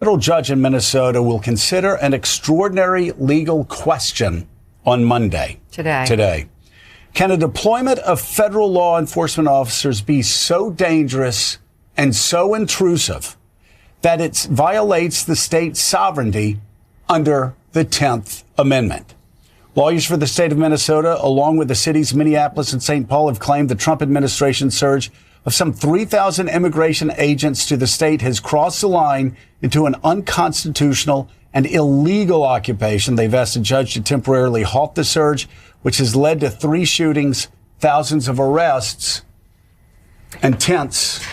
federal judge in Minnesota will consider an extraordinary legal question on Monday. Today. Can a deployment of federal law enforcement officers be so dangerous and so intrusive that it violates the state's sovereignty under the 10th Amendment? Lawyers for the state of Minnesota, along with the cities Minneapolis and St. Paul, have claimed the Trump administration surge of some 3,000 immigration agents to the state has crossed the line into an unconstitutional and illegal occupation. They've asked a judge to temporarily halt the surge, which has led to 3 shootings, thousands of arrests, and tense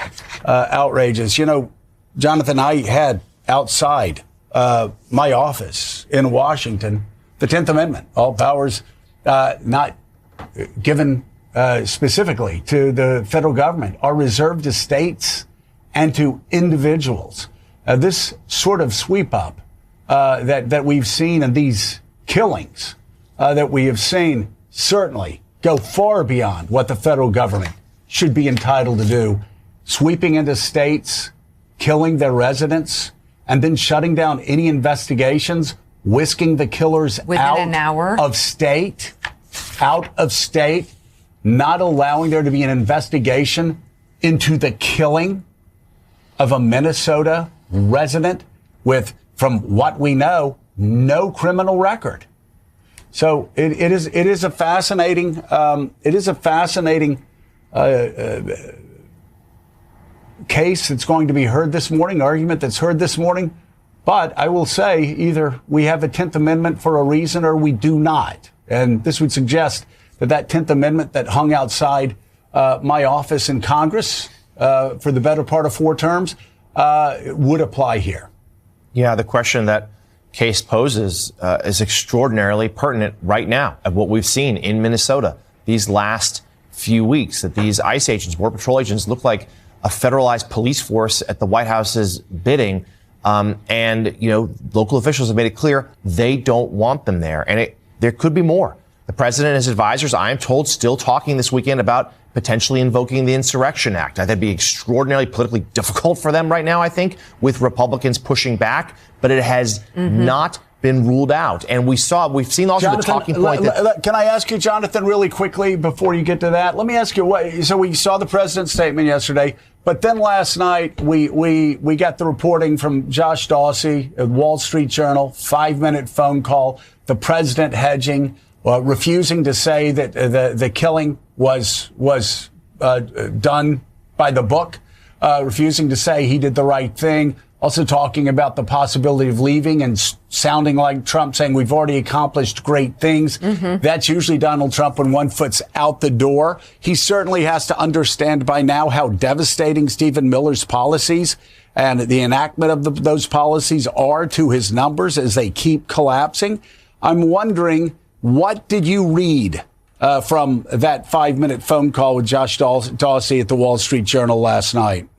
outrages. You know, Jonathan, I had outside my office in Washington the 10th Amendment, all powers not given specifically to the federal government are reserved to states and to individuals. This sort of sweep up that we've seen in these killings that we have seen certainly go far beyond what the federal government should be entitled to do, sweeping into states, killing their residents, and then shutting down any investigations, whisking the killers within an hour out of state, not allowing there to be an investigation into the killing of a Minnesota resident with, from what we know, no criminal record. So it is a fascinating case that's going to be heard this morning, argument that's heard this morning. But I will say either we have a 10th Amendment for a reason or we do not. And this would suggest that 10th Amendment that hung outside my office in Congress for the better part of 4 terms would apply here. Yeah, the question that case poses is extraordinarily pertinent right now of what we've seen in Minnesota these last few weeks, that these ICE agents, Border Patrol agents, look like a federalized police force at the White House's bidding. And, you know, local officials have made it clear they don't want them there. And there could be more. The president and his advisors, I am told, still talking this weekend about potentially invoking the Insurrection Act. That'd be extraordinarily politically difficult for them right now, I think, with Republicans pushing back. But it has not been ruled out. And we've seen also Jonathan, the talking point. Can I ask you, Jonathan, really quickly before you get to that? Let me ask you, so we saw the president's statement yesterday, but then last night we got the reporting from Josh Dawsey at Wall Street Journal, 5-minute phone call, the president hedging, refusing to say that the killing was done by the book, refusing to say he did the right thing. Also talking about the possibility of leaving and sounding like Trump saying we've already accomplished great things. That's usually Donald Trump when one foot's out the door. He certainly has to understand by now how devastating Stephen Miller's policies and the enactment of those policies are to his numbers as they keep collapsing. I'm wondering, what did you read from that 5-minute phone call with Josh Dawsey at the Wall Street Journal last night?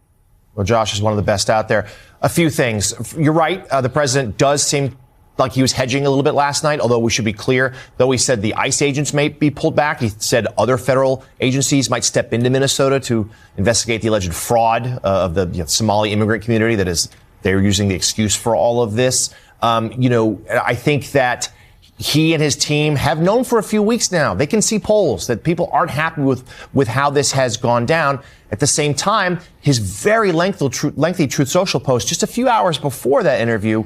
Well, Josh is one of the best out there. A few things. You're right. The president does seem like he was hedging a little bit last night, although we should be clear. Though he said the ICE agents may be pulled back, he said other federal agencies might step into Minnesota to investigate the alleged fraud of the Somali immigrant community that is, they're using the excuse for all of this. I think that he and his team have known for a few weeks now. They can see polls that people aren't happy with how this has gone down. At the same time, his very lengthy Truth Social post just a few hours before that interview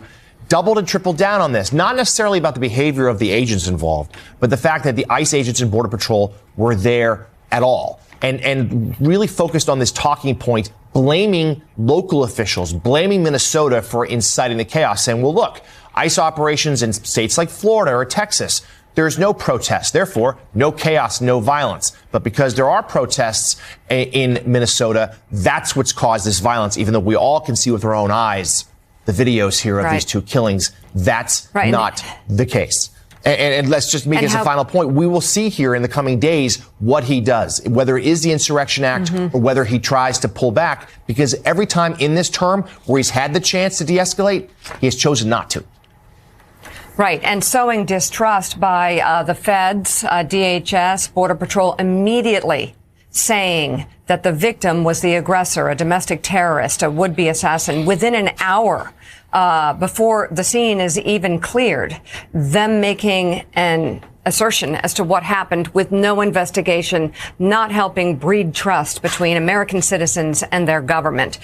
doubled and tripled down on this. Not necessarily about the behavior of the agents involved, but the fact that the ICE agents and Border Patrol were there at all. And really focused on this talking point, blaming local officials, blaming Minnesota for inciting the chaos, saying, well, look, ICE operations in states like Florida or Texas, there's no protest. Therefore, no chaos, no violence. But because there are protests in Minnesota, that's what's caused this violence, even though we all can see with our own eyes the videos here of these 2 killings. That's not the case. And let's just make as a final point. We will see here in the coming days what he does, whether it is the Insurrection Act or whether he tries to pull back, because every time in this term where he's had the chance to de-escalate, he has chosen not to. Right. And sowing distrust by the feds, DHS, Border Patrol, immediately saying that the victim was the aggressor, a domestic terrorist, a would-be assassin, within an hour before the scene is even cleared, them making an assertion as to what happened with no investigation, not helping breed trust between American citizens and their government.